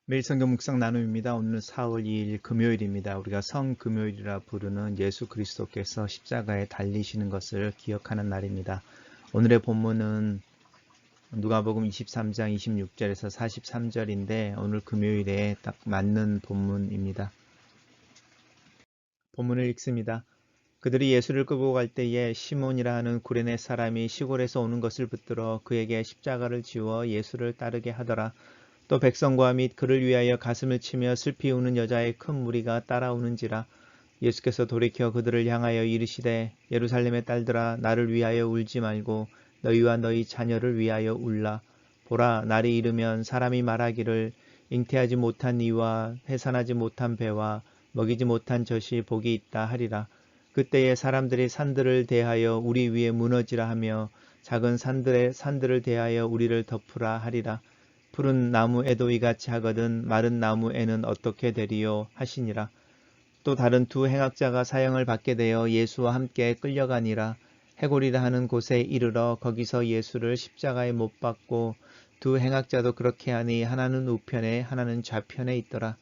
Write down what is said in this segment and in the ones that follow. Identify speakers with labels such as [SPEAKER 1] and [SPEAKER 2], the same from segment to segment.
[SPEAKER 1] 매일 성경 묵상 나눔입니다. 오늘은 4월 2일 금요일입니다. 우리가 성금요일이라 부르는 예수 그리스도께서 십자가에 달리시는 것을 기억하는 날입니다. 오늘의 본문은 누가복음 23장 26절에서 43절인데 오늘 금요일에 딱 맞는 본문입니다. 본문을 읽습니다. 그들이 예수를 끌고 갈 때에 시몬이라 하는 구레네 사람이 시골에서 오는 것을 붙들어 그에게 십자가를 지워 예수를 따르게 하더라. 또 백성과 및 그를 위하여 가슴을 치며 슬피 우는 여자의 큰 무리가 따라오는지라. 예수께서 돌이켜 그들을 향하여 이르시되 예루살렘의 딸들아 나를 위하여 울지 말고 너희와 너희 자녀를 위하여 울라. 보라 날이 이르면 사람이 말하기를 잉태하지 못한 이와 해산하지 못한 배와 먹이지 못한 젖이 복이 있다 하리라. 그때에 사람들이 산들을 대하여 우리 위에 무너지라 하며 작은 산들을 대하여 우리를 덮으라 하리라. 푸른 나무에도 이같이 하거든 마른 나무에는 어떻게 되리요 하시니라. 또 다른 두 행악자가 사형을 받게 되어 예수와 함께 끌려가니라. 해골이라 하는 곳에 이르러 거기서 예수를 십자가에 못 박고 두 행악자도 그렇게 하니 하나는 우편에 하나는 좌편에 있더라.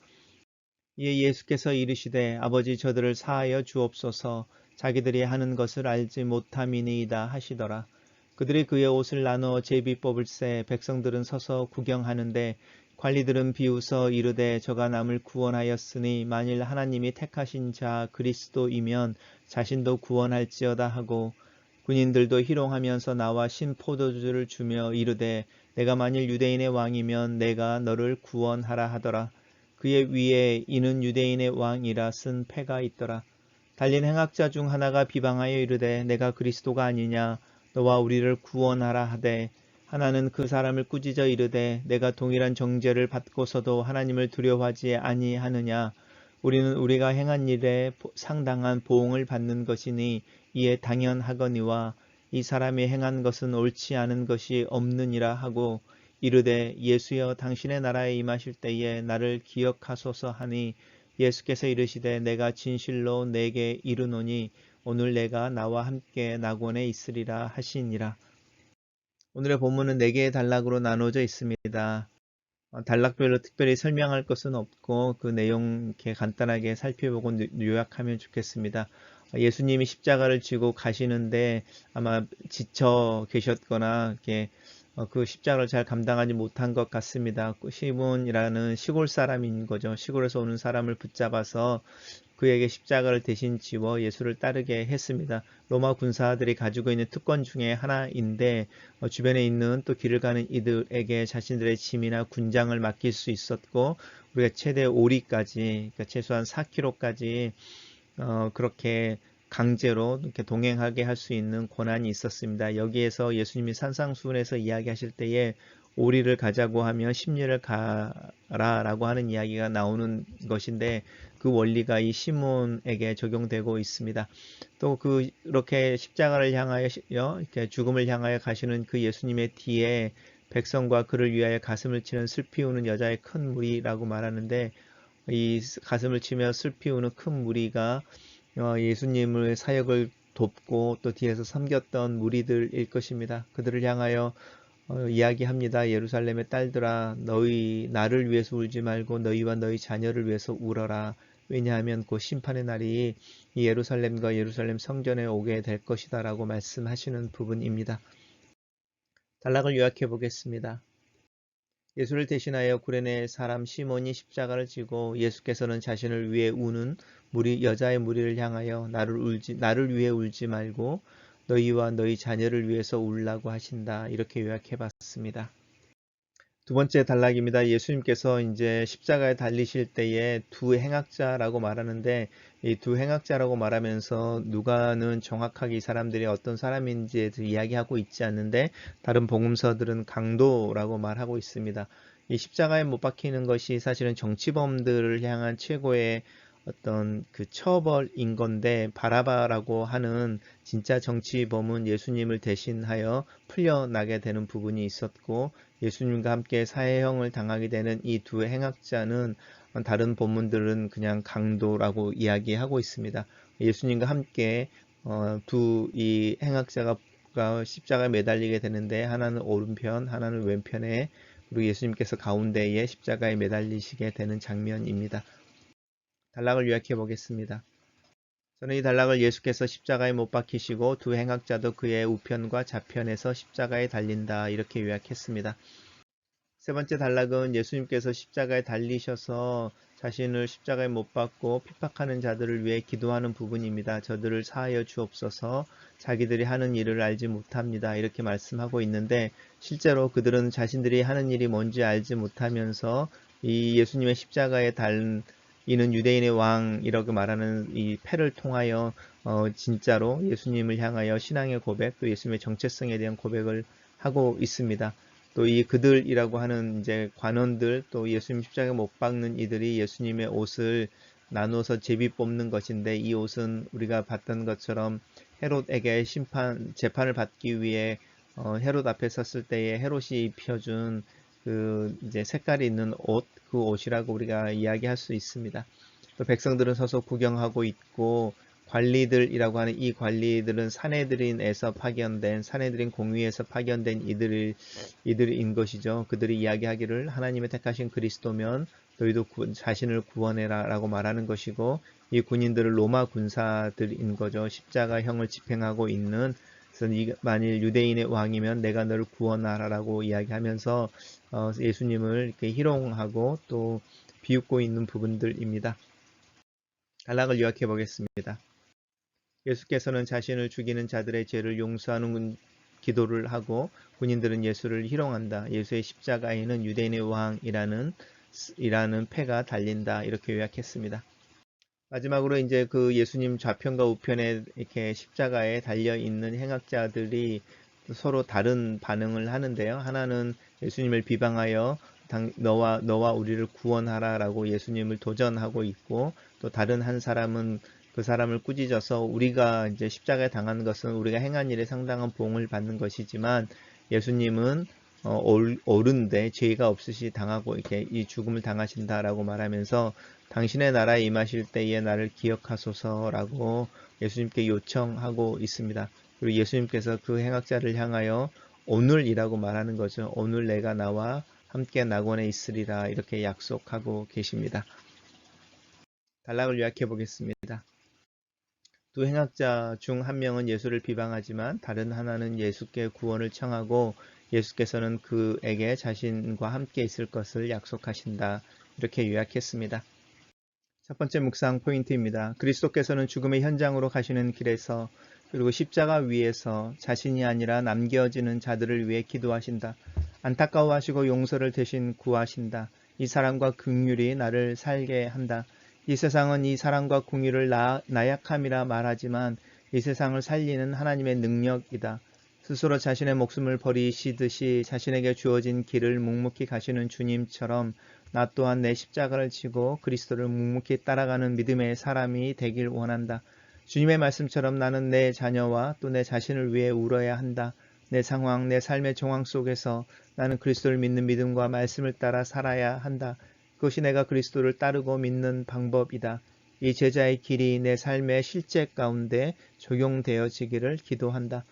[SPEAKER 1] 이에 예수께서 이르시되 아버지 저들을 사하여 주옵소서 자기들이 하는 것을 알지 못함이니이다 하시더라. 그들이 그의 옷을 나누어 제비 뽑을새 백성들은 서서 구경하는데 관리들은 비웃어 이르되 저가 남을 구원하였으니 만일 하나님이 택하신 자 그리스도이면 자신도 구원할지어다 하고 군인들도 희롱하면서 나와 신 포도주를 주며 이르되 내가 만일 유대인의 왕이면 내가 너를 구원하라 하더라. 그의 위에 이는 유대인의 왕이라 쓴 패가 있더라. 달린 행악자 중 하나가 비방하여 이르되 내가 그리스도가 아니냐 너와 우리를 구원하라 하되 하나는 그 사람을 꾸짖어 이르되 내가 동일한 정죄를 받고서도 하나님을 두려워하지 아니하느냐 우리는 우리가 행한 일에 상당한 보응을 받는 것이니 이에 당연하거니와 이 사람이 행한 것은 옳지 않은 것이 없느니라 하고 이르되 예수여 당신의 나라에 임하실 때에 나를 기억하소서 하니 예수께서 이르시되 내가 진실로 내게 이르노니 오늘 내가 나와 함께 낙원에 있으리라 하시니라. 오늘의 본문은 4개의 단락으로 나누어져 있습니다. 단락별로 특별히 설명할 것은 없고 그 내용 이렇게 간단하게 살펴보고 요약하면 좋겠습니다. 예수님이 십자가를 지고 가시는데 아마 지쳐 계셨거나 이렇게 그 십자가를 잘 감당하지 못한 것 같습니다. 시몬이라는 시골 사람인 거죠. 시골에서 오는 사람을 붙잡아서 그에게 십자가를 대신 지워 예수를 따르게 했습니다. 로마 군사들이 가지고 있는 특권 중에 하나인데 주변에 있는 또 길을 가는 이들에게 자신들의 짐이나 군장을 맡길 수 있었고 우리가 최대 오리까지 그러니까 최소한 4km까지 그렇게 강제로 이렇게 동행하게 할 수 있는 권한이 있었습니다. 여기에서 예수님이 산상수훈에서 이야기하실 때에 오리를 가자고 하면 십리를 가라라고 하는 이야기가 나오는 것인데 그 원리가 이 시몬에게 적용되고 있습니다. 또 그렇게 십자가를 향하여 이렇게 죽음을 향하여 가시는 그 예수님의 뒤에 백성과 그를 위하여 가슴을 치는 슬피 우는 여자의 큰 무리라고 말하는데 이 가슴을 치며 슬피 우는 큰 무리가 예수님의 사역을 돕고 또 뒤에서 섬겼던 무리들일 것입니다. 그들을 향하여 이야기합니다. 예루살렘의 딸들아 너희 나를 위해서 울지 말고 너희와 너희 자녀를 위해서 울어라. 왜냐하면 곧 심판의 날이 이 예루살렘과 예루살렘 성전에 오게 될 것이다 라고 말씀하시는 부분입니다. 단락을 요약해 보겠습니다. 예수를 대신하여 구레네 사람 시몬이 십자가를 지고 예수께서는 자신을 위해 우는 여자의 무리를 향하여 나를 위해 울지 말고 너희와 너희 자녀를 위해서 울라고 하신다. 이렇게 요약해 봤습니다. 두 번째 단락입니다. 예수님께서 이제 십자가에 달리실 때에 두 행악자라고 말하는데 이 두 행악자라고 말하면서 누가는 정확하게 이 사람들이 어떤 사람인지에 대해서 이야기하고 있지 않는데 다른 복음서들은 강도라고 말하고 있습니다. 이 십자가에 못 박히는 것이 사실은 정치범들을 향한 최고의 어떤 그 처벌인 건데 바라바라고 하는 진짜 정치범은 예수님을 대신하여 풀려나게 되는 부분이 있었고 예수님과 함께 사형을 당하게 되는 이 두 행악자는 다른 본문들은 그냥 강도라고 이야기하고 있습니다. 예수님과 함께 두 이 행악자가 십자가에 매달리게 되는데 하나는 오른편 하나는 왼편에 그리고 예수님께서 가운데에 십자가에 매달리시게 되는 장면입니다. 단락을 요약해 보겠습니다. 저는 이 단락을 예수께서 십자가에 못 박히시고 두 행악자도 그의 우편과 좌편에서 십자가에 달린다 이렇게 요약했습니다. 세 번째 단락은 예수님께서 십자가에 달리셔서 자신을 십자가에 못 박고 핍박하는 자들을 위해 기도하는 부분입니다. 저들을 사하여 주옵소서, 자기들이 하는 일을 알지 못합니다. 이렇게 말씀하고 있는데 실제로 그들은 자신들이 하는 일이 뭔지 알지 못하면서 이 예수님의 십자가에 달리는 유대인의 왕이라고 말하는 이 패를 통하여 진짜로 예수님을 향하여 신앙의 고백, 또 예수님의 정체성에 대한 고백을 하고 있습니다. 또 이 그들이라고 하는 이제 관원들, 또 예수님 십자가에 못 박는 이들이 예수님의 옷을 나누어서 제비 뽑는 것인데, 이 옷은 우리가 봤던 것처럼 헤롯에게 재판을 받기 위해 헤롯 앞에 섰을 때에 헤롯이 입혀준 그 이제 색깔이 있는 옷, 그 옷이라고 우리가 이야기할 수 있습니다. 또 백성들은 서서 구경하고 있고, 관리들이라고 하는 이 관리들은 사내들인에서 파견된, 사내들인 공위에서 파견된 이들인 것이죠. 그들이 이야기하기를 하나님의 택하신 그리스도면 너희도 자신을 구원해라 라고 말하는 것이고, 이 군인들은 로마 군사들인 거죠. 십자가형을 집행하고 있는. 그래서 만일 유대인의 왕이면 내가 너를 구원하라 라고 이야기하면서 예수님을 이렇게 희롱하고 또 비웃고 있는 부분들입니다. 단락을 요약해 보겠습니다. 예수께서는 자신을 죽이는 자들의 죄를 용서하는 기도를 하고, 군인들은 예수를 희롱한다. 예수의 십자가에는 유대인의 왕이라는 패가 달린다. 이렇게 요약했습니다. 마지막으로 이제 그 예수님 좌편과 우편에 이렇게 십자가에 달려 있는 행악자들이 서로 다른 반응을 하는데요. 하나는 예수님을 비방하여 너와 우리를 구원하라라고 예수님을 도전하고 있고, 또 다른 한 사람은 그 사람을 꾸짖어서 우리가 이제 십자가에 당하는 것은 우리가 행한 일에 상당한 보응을 받는 것이지만 예수님은 옳은데 죄가 없으시 당하고 이렇게 이 죽음을 당하신다라고 말하면서 당신의 나라에 임하실 때에 나를 기억하소서라고 예수님께 요청하고 있습니다. 그리고 예수님께서 그 행악자를 향하여 오늘이라고 말하는 거죠. 오늘 내가 나와 함께 낙원에 있으리라 이렇게 약속하고 계십니다. 단락을 요약해 보겠습니다. 두 행악자 중 한 명은 예수를 비방하지만 다른 하나는 예수께 구원을 청하고 예수께서는 그에게 자신과 함께 있을 것을 약속하신다. 이렇게 요약했습니다. 첫 번째 묵상 포인트입니다. 그리스도께서는 죽음의 현장으로 가시는 길에서, 그리고 십자가 위에서 자신이 아니라 남겨지는 자들을 위해 기도하신다. 안타까워하시고 용서를 대신 구하신다. 이 사랑과 긍휼이 나를 살게 한다. 이 세상은 이 사랑과 긍휼을 나약함이라 말하지만 이 세상을 살리는 하나님의 능력이다. 스스로 자신의 목숨을 버리시듯이 자신에게 주어진 길을 묵묵히 가시는 주님처럼 나 또한 내 십자가를 지고 그리스도를 묵묵히 따라가는 믿음의 사람이 되길 원한다. 주님의 말씀처럼 나는 내 자녀와 또 내 자신을 위해 울어야 한다. 내 상황, 내 삶의 정황 속에서 나는 그리스도를 믿는 믿음과 말씀을 따라 살아야 한다. 그것이 내가 그리스도를 따르고 믿는 방법이다. 이 제자의 길이 내 삶의 실제 가운데 적용되어지기를 기도한다.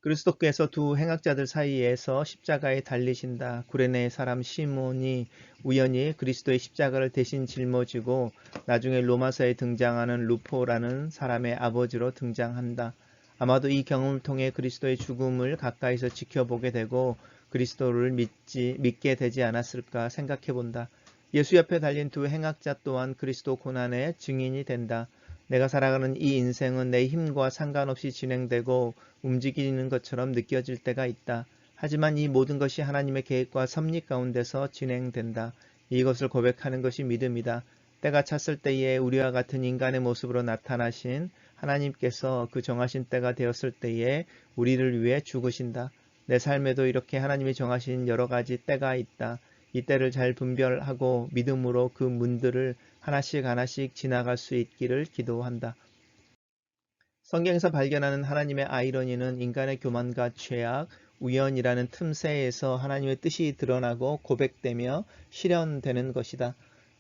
[SPEAKER 1] 그리스도께서 두 행악자들 사이에서 십자가에 달리신다. 구레네 사람 시몬이 우연히 그리스도의 십자가를 대신 짊어지고 나중에 로마서에 등장하는 루포라는 사람의 아버지로 등장한다. 아마도 이 경험을 통해 그리스도의 죽음을 가까이서 지켜보게 되고 그리스도를 믿게 되지 않았을까 생각해 본다. 예수 옆에 달린 두 행악자 또한 그리스도 고난의 증인이 된다. 내가 살아가는 이 인생은 내 힘과 상관없이 진행되고 움직이는 것처럼 느껴질 때가 있다. 하지만 이 모든 것이 하나님의 계획과 섭리 가운데서 진행된다. 이것을 고백하는 것이 믿음이다. 때가 찼을 때에 우리와 같은 인간의 모습으로 나타나신 하나님께서 그 정하신 때가 되었을 때에 우리를 위해 죽으신다. 내 삶에도 이렇게 하나님이 정하신 여러 가지 때가 있다. 이 때를 잘 분별하고 믿음으로 그 문들을 하나씩 지나갈 수 있기를 기도한다. 성경에서 발견하는 하나님의 아이러니는 인간의 교만과 죄악, 우연이라는 틈새에서 하나님의 뜻이 드러나고 고백되며 실현되는 것이다.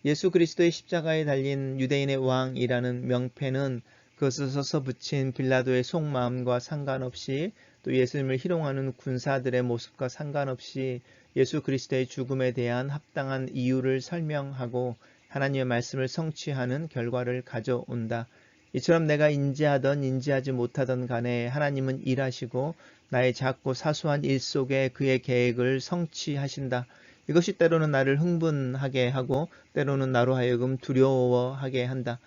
[SPEAKER 1] 예수 그리스도의 십자가에 달린 유대인의 왕이라는 명패는 그것을 써서 붙인 빌라도의 속마음과 상관없이 또 예수님을 희롱하는 군사들의 모습과 상관없이 예수 그리스도의 죽음에 대한 합당한 이유를 설명하고 하나님의 말씀을 성취하는 결과를 가져온다. 이처럼 내가 인지하던 인지하지 못하던 간에 하나님은 일하시고 나의 작고 사소한 일 속에 그의 계획을 성취하신다. 이것이 때로는 나를 흥분하게 하고 때로는 나로 하여금 두려워하게 한다.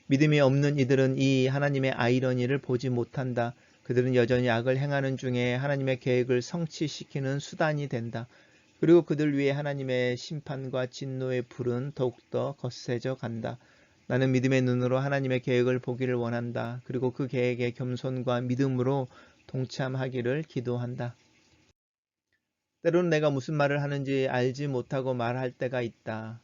[SPEAKER 1] 믿음이 없는 이들은 이 하나님의 아이러니를 보지 못한다. 그들은 여전히 악을 행하는 중에 하나님의 계획을 성취시키는 수단이 된다. 그리고 그들 위해 하나님의 심판과 진노의 불은 더욱더 거세져 간다. 나는 믿음의 눈으로 하나님의 계획을 보기를 원한다. 그리고 그 계획에 겸손과 믿음으로 동참하기를 기도한다. 때로는 내가 무슨 말을 하는지 알지 못하고 말할 때가 있다.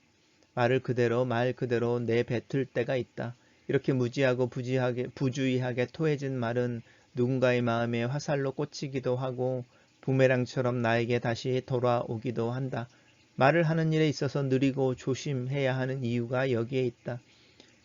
[SPEAKER 1] 말 그대로 내뱉을 때가 있다. 이렇게 무지하고 부주의하게 토해진 말은 누군가의 마음에 화살로 꽂히기도 하고 부메랑처럼 나에게 다시 돌아오기도 한다. 말을 하는 일에 있어서 느리고 조심해야 하는 이유가 여기에 있다.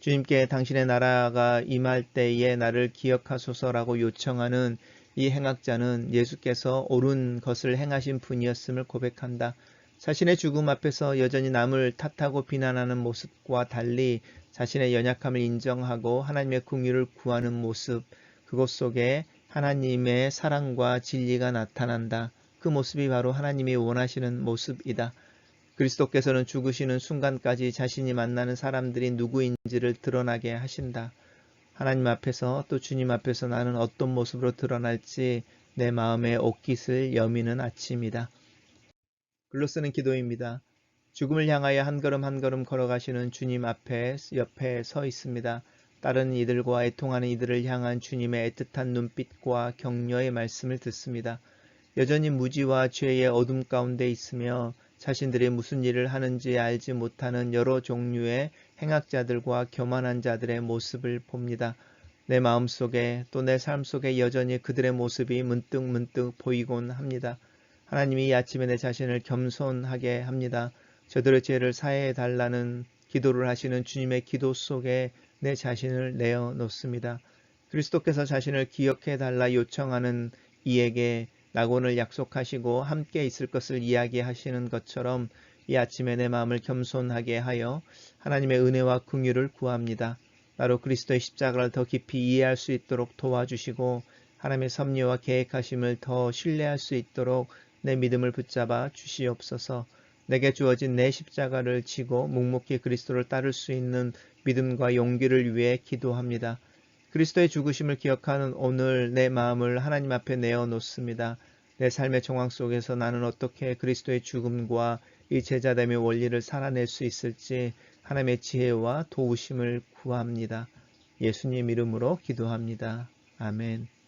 [SPEAKER 1] 주님께 당신의 나라가 임할 때에 나를 기억하소서라고 요청하는 이 행악자는 예수께서 옳은 것을 행하신 분이었음을 고백한다. 자신의 죽음 앞에서 여전히 남을 탓하고 비난하는 모습과 달리 자신의 연약함을 인정하고 하나님의 긍휼을 구하는 모습, 그것 속에 하나님의 사랑과 진리가 나타난다. 그 모습이 바로 하나님이 원하시는 모습이다. 그리스도께서는 죽으시는 순간까지 자신이 만나는 사람들이 누구인지를 드러나게 하신다. 하나님 앞에서 또 주님 앞에서 나는 어떤 모습으로 드러날지 내 마음에 옷깃을 여미는 아침이다. 글로 쓰는 기도입니다. 죽음을 향하여 한 걸음 한 걸음 걸어가시는 주님 옆에 서 있습니다. 다른 이들과 애통하는 이들을 향한 주님의 애틋한 눈빛과 격려의 말씀을 듣습니다. 여전히 무지와 죄의 어둠 가운데 있으며 자신들이 무슨 일을 하는지 알지 못하는 여러 종류의 행악자들과 교만한 자들의 모습을 봅니다. 내 마음속에 또 내 삶 속에 여전히 그들의 모습이 문득문득 보이곤 합니다. 하나님이 이 아침에 내 자신을 겸손하게 합니다. 저들의 죄를 사해해 달라는 기도를 하시는 주님의 기도 속에 내 자신을 내어놓습니다. 그리스도께서 자신을 기억해 달라 요청하는 이에게 낙원을 약속하시고 함께 있을 것을 이야기하시는 것처럼 이 아침에 내 마음을 겸손하게 하여 하나님의 은혜와 긍휼을 구합니다. 나로 그리스도의 십자가를 더 깊이 이해할 수 있도록 도와주시고 하나님의 섭리와 계획하심을 더 신뢰할 수 있도록 내 믿음을 붙잡아 주시옵소서. 내게 주어진 내 십자가를 지고 묵묵히 그리스도를 따를 수 있는 믿음과 용기를 위해 기도합니다. 그리스도의 죽으심을 기억하는 오늘 내 마음을 하나님 앞에 내어놓습니다. 내 삶의 정황 속에서 나는 어떻게 그리스도의 죽음과 이 제자됨의 원리를 살아낼 수 있을지 하나님의 지혜와 도우심을 구합니다. 예수님 이름으로 기도합니다. 아멘.